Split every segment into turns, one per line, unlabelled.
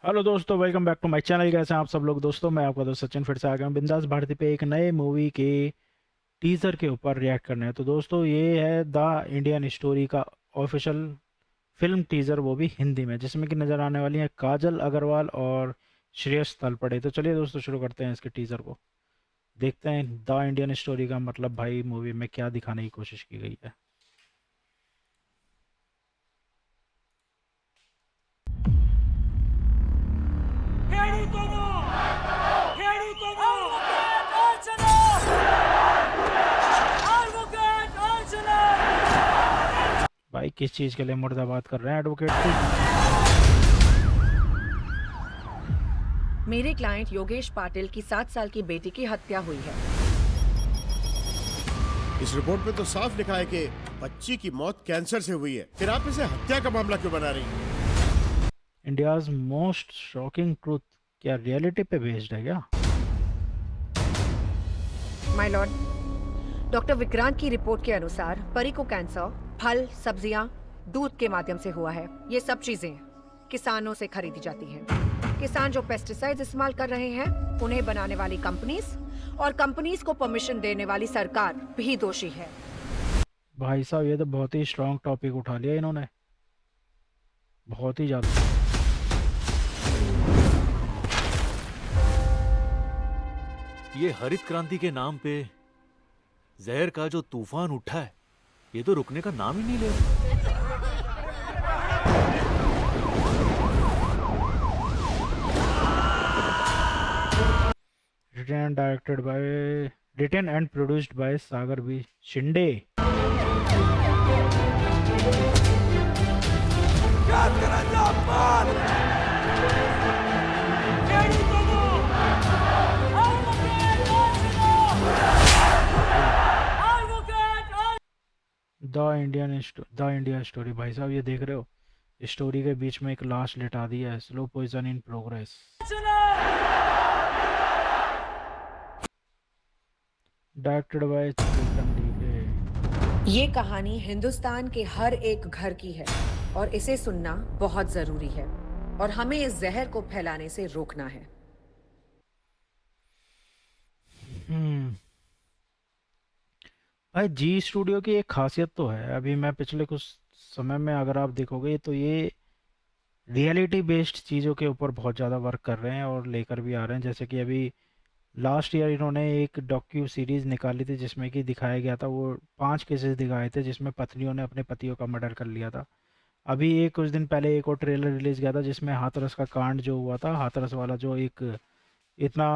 Hello दोस्तों, welcome back to my channel. कैसे हैं आप सब लोग? दोस्तों, मैं आपका दोस्त सचिन फिर से आ गया हूं बिंदास भारती पे एक नए मूवी के टीजर के ऊपर रिएक्ट करने हैं। तो दोस्तों, ये है द इंडियन स्टोरी का ऑफिशियल फिल्म टीजर, वो भी हिंदी में, जिसमें कि नजर आने वाली है काजल अग्रवाल और श्रेयस तलपड़े। तो चलिए दोस्तों, शुरू करते हैं इसके टीजर को। देखते हैं द इंडियन स्टोरी का मतलब भाई मूवी में क्या दिखाने की कोशिश की गई है।
ખેડૂતોનો ખેડૂતોનો એડવોકેટ અર્ચના
भाई किस चीज़ के लिए मुर्दाबाद कर रहे हैं एडवोकेट की?
मेरे क्लाइंट योगेश पाटिल की 7 साल की बेटी की हत्या हुई है।
इस रिपोर्ट में तो साफ लिखा है कि बच्ची की मौत कैंसर से हुई है। फिर आप इसे हत्या का मामला क्यों बना रही हैं?
इंडियाज मोस्ट शॉकिंग ट्रूथ क्या रियलिटी पे बेस्ड है क्या?
माय लॉर्ड, डॉक्टर विक्रांत की रिपोर्ट के अनुसार परी को कैंसर फल, सब्जियां, दूध के माध्यम से हुआ है। ये सब चीजें किसानों से खरीदी जाती हैं। किसान जो पेस्टिसाइड्स इस्तेमाल कर रहे हैं, उन्हें बनाने वाली कंपनीज और कंपनीज को परमिशन देने वाली सरकार भी दोषी है।
भाई साहब, ये तो बहुत ही स्ट्रांग टॉपिक उठा लिया इन्होंने, बहुत ही ज़्यादा।
ये हरित क्रांति के नाम पे जहर का जो तूफान उठा है, ये तो रुकने का नाम ही नहीं ले रहा।
Written and produced by Sagar B Shinde.
ખેડૂતોનો એડવોકેટ
द इंडिया स्टोरी। भाई साहब, ये देख रहे हो, स्टोरी के बीच में एक लाश लिटा दिया है, slow poison in progress.
Archana
directed by Chetan DK.
ये कहानी हिंदुस्तान के हर एक घर की है और इसे सुनना बहुत जरूरी है और हमें इस जहर को फैलाने से रोकना है।
हम्म भाई, जी स्टूडियो की एक खासियत तो है, अभी मैं पिछले कुछ समय में अगर आप देखोगे तो ये रियलिटी बेस्ड चीज़ों के ऊपर बहुत ज़्यादा वर्क कर रहे हैं और लेकर भी आ रहे हैं। जैसे कि अभी लास्ट ईयर इन्होंने एक डॉक्यू सीरीज निकाली थी जिसमें कि दिखाया गया था, वो 5 केसेस दिखाए थे जिसमें पत्नियों ने अपने पतियों का मर्डर कर लिया था। अभी एक कुछ दिन पहले एक और ट्रेलर रिलीज किया था जिसमें हाथरस का कांड जो हुआ था, हाथरस वाला जो एक इतना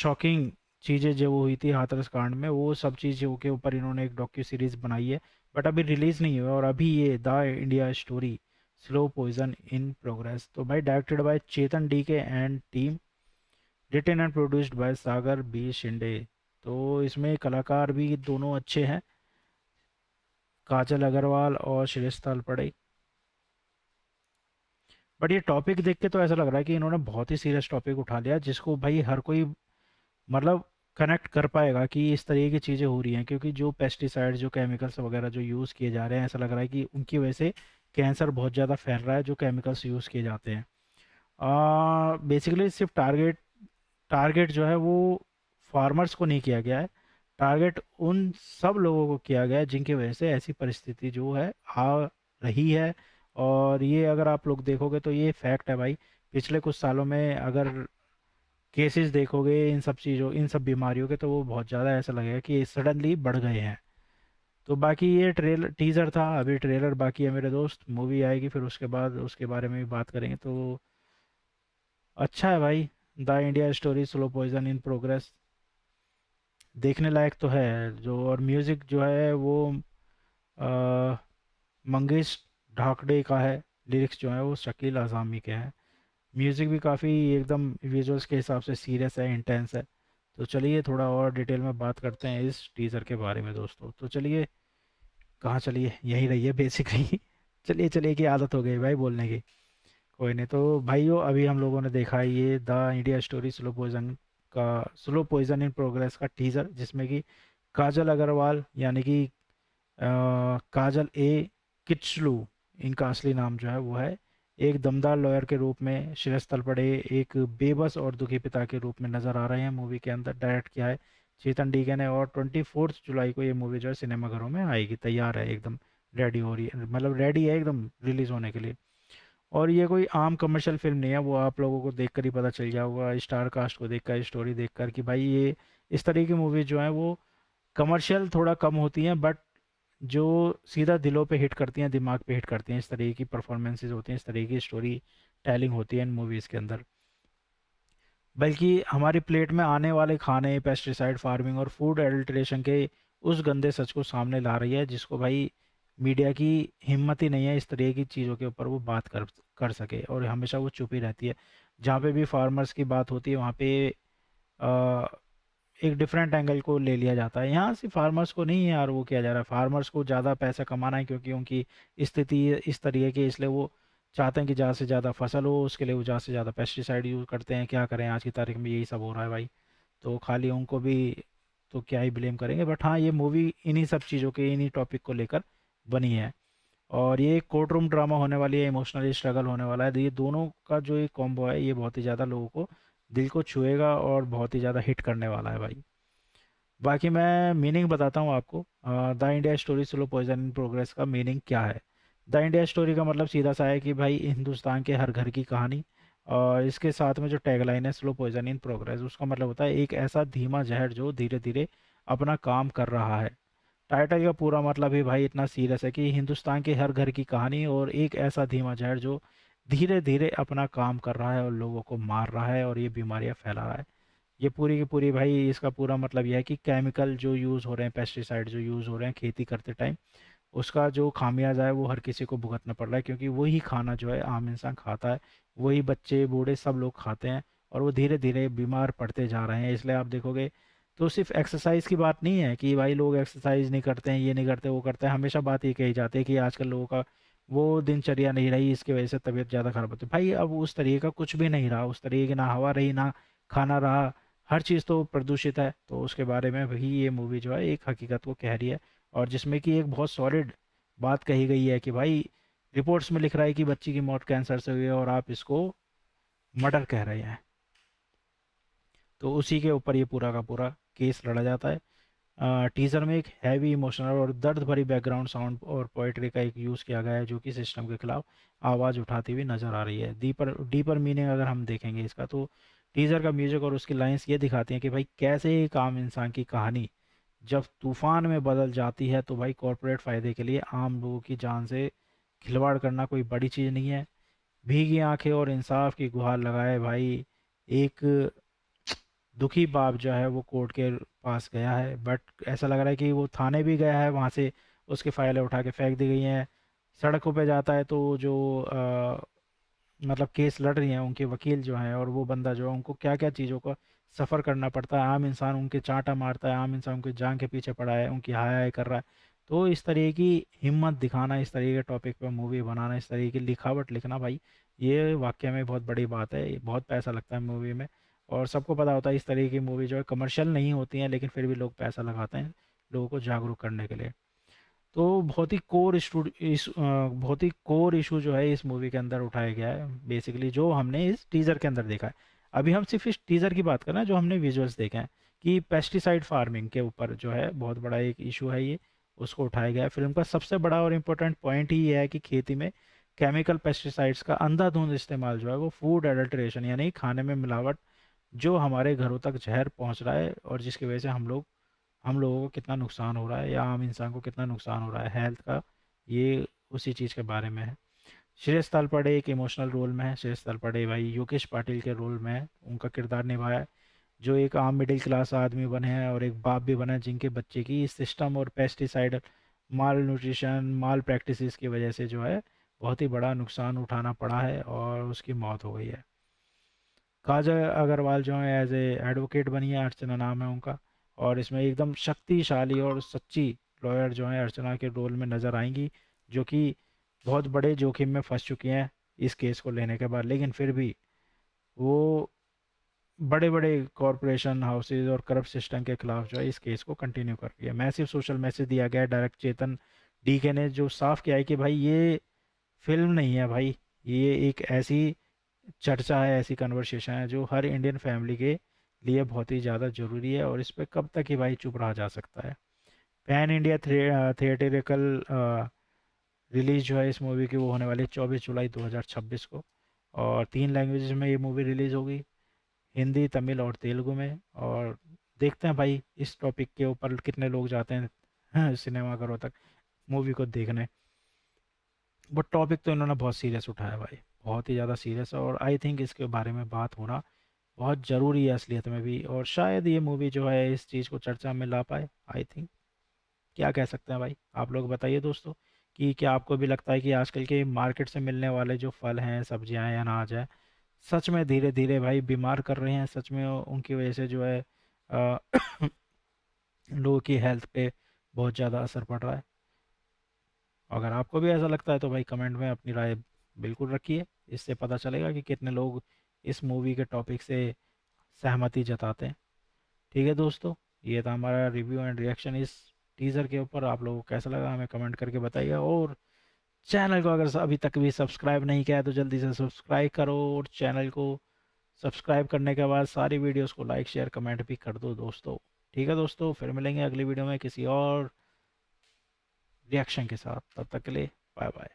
शॉकिंग चीज़ें जो हुई थी हाथरस कांड में, वो सब चीज़ों के ऊपर इन्होंने एक डॉक्यू सीरीज बनाई है। बट अभी रिलीज़ नहीं हुआ। और अभी ये the India story slow poison in progress, तो भाई directed by Chetan D K and team, written and produced by Sagar B Shinde. तो इसमें कलाकार भी दोनों अच्छे हैं, काजल अग्रवाल और श्रेयस तलपड़े। बट ये टॉपिक देख के तो ऐसा लग रहा है कि इन्होंने बहुत ही सीरियस टॉपिक उठा लिया, जिसको भाई हर कोई मतलब कनेक्ट कर पाएगा कि इस तरह की चीज़ें हो रही हैं। क्योंकि जो पेस्टिसाइड, जो केमिकल्स वगैरह जो यूज़ किए जा रहे हैं, ऐसा लग रहा है कि उनकी वजह से कैंसर बहुत ज़्यादा फैल रहा है, जो केमिकल्स यूज़ किए जाते हैं। बेसिकली सिर्फ टारगेट जो है वो फार्मर्स को नहीं किया गया है, टारगेट उन सब लोगों को किया गया है जिनकी वजह से ऐसी परिस्थिति जो है आ रही है। और ये अगर आप लोग देखोगे तो ये फैक्ट है भाई। पिछले कुछ सालों में अगर केसेस देखोगे इन सब चीज़ों, इन सब बीमारियों के, तो वो बहुत ज़्यादा ऐसा लगेगा कि सडनली बढ़ गए हैं। तो बाकी ये ट्रेलर टीज़र था, अभी ट्रेलर बाकी है मेरे दोस्त। मूवी आएगी फिर उसके बाद उसके बारे में भी बात करेंगे। तो अच्छा है भाई, the India story slow poison in progress, देखने लायक तो है। जो और म्यूज़िक जो है वो अ, मंगेश ढाकड़े का है, लिरिक्स जो है वो शकील आज़ामी के हैं। म्यूज़िक भी काफ़ी एकदम विजुअल्स के हिसाब से सीरियस है, इंटेंस है। तो चलिए थोड़ा और डिटेल में बात करते हैं इस टीज़र के बारे में दोस्तों। तो चलिए, कहाँ चलिए, यहीं रहिए बेसिकली चलिए चलिए, की आदत हो गई भाई बोलने की। कोई नहीं। तो भाइयों, अभी हम लोगों ने देखा है ये the India story slow poison in progress का टीज़र, जिसमें कि काजल अग्रवाल यानी कि काजल ए किचलू, इनका असली नाम जो है वो है, एक दमदार लॉयर के रूप में श्रेयस तलपड़े एक बेबस और दुखी पिता के रूप में नज़र आ रहे हैं मूवी के अंदर। डायरेक्ट किया है चेतन डीके ने, और 24 जुलाई को ये मूवी जो है सिनेमाघरों में आएगी, तैयार है एकदम, रेडी हो रही है, मतलब रेडी है एकदम रिलीज़ होने के लिए। और ये कोई आम कमर्शियल फिल्म नहीं है, वो आप लोगों को देखकर ही पता चल जाएगा, स्टार कास्ट को देखकर, स्टोरी देखकर, कि भाई ये इस तरह की मूवीज जो हैं वो कमर्शियल थोड़ा कम होती हैं, बट जो सीधा दिलों पे हिट करती हैं, दिमाग पे हिट करती हैं, इस तरह की परफॉर्मेंसेज होती हैं, इस तरह की स्टोरी टेलिंग होती है इन मूवीज़ के अंदर। बल्कि हमारी प्लेट में आने वाले खाने पेस्टिसाइड फार्मिंग और फूड एडल्ट्रेशन के उस गंदे सच को सामने ला रही है, जिसको भाई मीडिया की हिम्मत ही नहीं है इस तरह की चीज़ों के ऊपर वो बात कर सके, और हमेशा वो चुप ही रहती है। जहाँ पे भी फार्मर्स की बात होती है वहाँ पे अ, एक डिफरेंट एंगल को ले लिया जाता है। यहाँ सिर्फ फार्मर्स को नहीं यार वो किया जा रहा है, फार्मर्स को ज़्यादा पैसा कमाना है क्योंकि उनकी स्थिति इस तरीके की, इसलिए वो चाहते हैं कि ज़्यादा से ज़्यादा फसल हो, उसके लिए वो ज़्यादा से ज़्यादा पेस्टिसाइड यूज़ करते हैं। क्या करें, आज की तारीख में यही सब हो रहा है भाई, तो खाली उनको भी तो क्या ही ब्लेम करेंगे। बट हाँ, ये मूवी इन्हीं सब चीज़ों के, इन्हीं टॉपिक को लेकर बनी है, और ये कोर्ट रूम ड्रामा होने वाली है, इमोशनली स्ट्रगल होने वाला है। तो ये दोनों का जो एक कॉम्बो है, ये बहुत ही ज़्यादा लोगों को दिल को छुएगा और बहुत ही ज़्यादा हिट करने वाला है भाई। बाकी मैं मीनिंग बताता हूँ आपको। The India story slow poison in progress का मीनिंग क्या है। द इंडिया स्टोरी का मतलब सीधा सा है कि भाई हिंदुस्तान के हर घर की कहानी, और इसके साथ में जो टैगलाइन है स्लो पॉइजन इन प्रोग्रेस, उसका मतलब होता है एक ऐसा धीमा जहर जो धीरे धीरे अपना काम कर रहा है। टाइटल का पूरा मतलब ही भाई इतना सीरियस है कि हिंदुस्तान के हर घर की कहानी और एक ऐसा धीमा जहर जो धीरे धीरे अपना काम कर रहा है और लोगों को मार रहा है और ये बीमारियां फैला रहा है। ये पूरी की पूरी भाई इसका पूरा मतलब यह है कि केमिकल जो यूज़ हो रहे हैं, पेस्टिसाइड जो यूज़ हो रहे हैं खेती करते टाइम, उसका जो खामियाजा है वो हर किसी को भुगतना पड़ रहा है, क्योंकि वही खाना जो है आम इंसान खाता है, वही बच्चे बूढ़े सब लोग खाते हैं, और वो धीरे धीरे बीमार पड़ते जा रहे हैं। इसलिए आप देखोगे तो सिर्फ एक्सरसाइज की बात नहीं है कि भाई लोग एक्सरसाइज नहीं करते हैं, ये नहीं करते, वो करते हैं, हमेशा बात ये कही जाती है कि आजकल लोगों का वो दिनचर्या नहीं रही, इसकी वजह से तबीयत ज़्यादा खराब होती है। भाई अब उस तरीके का कुछ भी नहीं रहा, उस तरीके की ना हवा रही, ना खाना रहा, हर चीज़ तो प्रदूषित है। तो उसके बारे में भी ये मूवी जो है एक हकीकत को कह रही है, और जिसमें कि एक बहुत सॉलिड बात कही गई है कि भाई रिपोर्ट्स में लिख रहा है कि बच्ची की मौत कैंसर से हुई है और आप इसको मर्डर कह रहे हैं। तो उसी के ऊपर ये पूरा का पूरा केस लड़ा जाता है। टीज़र में एक हैवी इमोशनल और दर्द भरी बैकग्राउंड साउंड और पोइट्री का एक यूज़ किया गया है, जो कि सिस्टम के खिलाफ आवाज़ उठाती हुई नज़र आ रही है। डीपर डीपर मीनिंग अगर हम देखेंगे इसका, तो टीज़र का म्यूजिक और उसकी लाइंस ये दिखाती हैं कि भाई कैसे एक आम इंसान की कहानी जब तूफान में बदल जाती है, तो भाई कॉरपोरेट फ़ायदे के लिए आम लोगों की जान से खिलवाड़ करना कोई बड़ी चीज़ नहीं है। भीगी आंखें और इंसाफ की गुहार लगाए भाई एक दुखी बाप जो है वो कोर्ट के पास गया है, बट ऐसा लग रहा है कि वो थाने भी गया है, वहाँ से उसकी फाइलें उठा के फेंक दी गई हैं। सड़कों पे जाता है तो जो मतलब केस लड़ रही हैं उनके वकील जो हैं और वो बंदा जो है, उनको क्या क्या चीज़ों का सफ़र करना पड़ता है, आम इंसान उनके चांटा मारता है, आम इंसान उनकी जान के पीछे पड़ा है, उनकी हाय हाय कर रहा है। तो इस तरीके की हिम्मत दिखाना, इस तरीके के टॉपिक पे मूवी बनाना, इस तरीके की लिखावट लिखना, भाई ये वाकई में बहुत बड़ी बात है। ये बहुत पैसा लगता है मूवी में, और सबको पता होता है इस तरीके की मूवी जो है कमर्शियल नहीं होती हैं, लेकिन फिर भी लोग पैसा लगाते हैं लोगों को जागरूक करने के लिए। तो बहुत ही कोर इशू जो है इस मूवी के अंदर उठाया गया है, बेसिकली जो हमने इस टीज़र के अंदर देखा है। अभी हम सिर्फ इस टीज़र की बात कर रहे हैं, जो हमने विजुअल्स देखे हैं कि पेस्टिसाइड फार्मिंग के ऊपर जो है बहुत बड़ा एक इशू है, ये उसको उठाया गया है। फिल्म का सबसे बड़ा और इम्पोर्टेंट पॉइंट ही ये है कि खेती में केमिकल पेस्टिसाइड्स का अंधाधुंध इस्तेमाल जो है वो फूड एडल्ट्रेशन यानी खाने में मिलावट, जो हमारे घरों तक जहर पहुंच रहा है और जिसकी वजह से हम लोगों को कितना नुकसान हो रहा है, या आम इंसान को कितना नुकसान हो रहा है हेल्थ का, ये उसी चीज़ के बारे में है। श्रेयस तलपड़े एक इमोशनल रोल में है। श्रेयस तलपड़े भाई योगेश पाटिल के रोल में है, उनका किरदार निभाया है, जो एक आम मिडिल क्लास आदमी बने हैं और एक बाप भी बने हैं, जिनके बच्चे की इस सिस्टम और पेस्टिसाइड माल न्यूट्रिशन माल प्रैक्टिसेस की वजह से जो है बहुत ही बड़ा नुकसान उठाना पड़ा है और उसकी मौत हो गई है। काजल अग्रवाल जो है एज ए एडवोकेट बनी है, अर्चना नाम है उनका, और इसमें एकदम शक्तिशाली और सच्ची लॉयर जो है अर्चना के रोल में नज़र आएंगी, जो कि बहुत बड़े जोखिम में फंस चुकी हैं इस केस को लेने के बाद, लेकिन फिर भी वो बड़े बड़े कॉरपोरेशन हाउसेज और करप्ट सिस्टम के खिलाफ जो है इस केस को कंटिन्यू कर रही है। मैसिव सोशल मैसेज दिया गया है। डायरेक्ट चेतन डीके ने जो साफ किया है कि भाई ये फिल्म नहीं है भाई, ये एक ऐसी चर्चा है, ऐसी कन्वर्सेशन है जो हर इंडियन फैमिली के लिए बहुत ही ज़्यादा ज़रूरी है, और इस पे कब तक ही भाई चुप रहा जा सकता है। पैन इंडिया थिएटरिकल रिलीज जो है इस मूवी की वो होने वाली है 24 जुलाई 2026 को, और 3 लैंग्वेजेस में ये मूवी रिलीज़ होगी, हिंदी, तमिल और तेलुगु में। और देखते हैं भाई इस टॉपिक के ऊपर कितने लोग जाते हैं सिनेमाघरों तक मूवी को देखने। बट टॉपिक तो इन्होंने बहुत सीरियस उठाया भाई, बहुत ही ज़्यादा सीरियस है, और आई थिंक इसके बारे में बात होना बहुत ज़रूरी है असलियत में भी, और शायद ये मूवी जो है इस चीज़ को चर्चा में ला पाए, आई थिंक। क्या कह सकते हैं भाई, आप लोग बताइए दोस्तों, कि क्या आपको भी लगता है कि आजकल के मार्केट से मिलने वाले जो फल हैं, सब्जियां हैं, अनाज है, सच में धीरे धीरे भाई बीमार कर रहे हैं, सच में उनकी वजह से जो है अ, लोगों की हेल्थ पे बहुत ज़्यादा असर पड़ रहा है। अगर आपको भी ऐसा लगता है तो भाई कमेंट में अपनी राय बिल्कुल रखिए, इससे पता चलेगा कि कितने लोग इस मूवी के टॉपिक से सहमति जताते हैं। ठीक है दोस्तों, ये था हमारा रिव्यू एंड रिएक्शन इस टीज़र के ऊपर। आप लोगों को कैसा लगा हमें कमेंट करके बताइएगा, और चैनल को अगर अभी तक भी सब्सक्राइब नहीं किया है तो जल्दी से सब्सक्राइब करो, और चैनल को सब्सक्राइब करने के बाद सारी वीडियोस को लाइक शेयर कमेंट भी कर दो दोस्तों। ठीक है दोस्तों, फिर मिलेंगे अगली वीडियो में किसी और रिएक्शन के साथ, तब तक के लिए बाय बाय।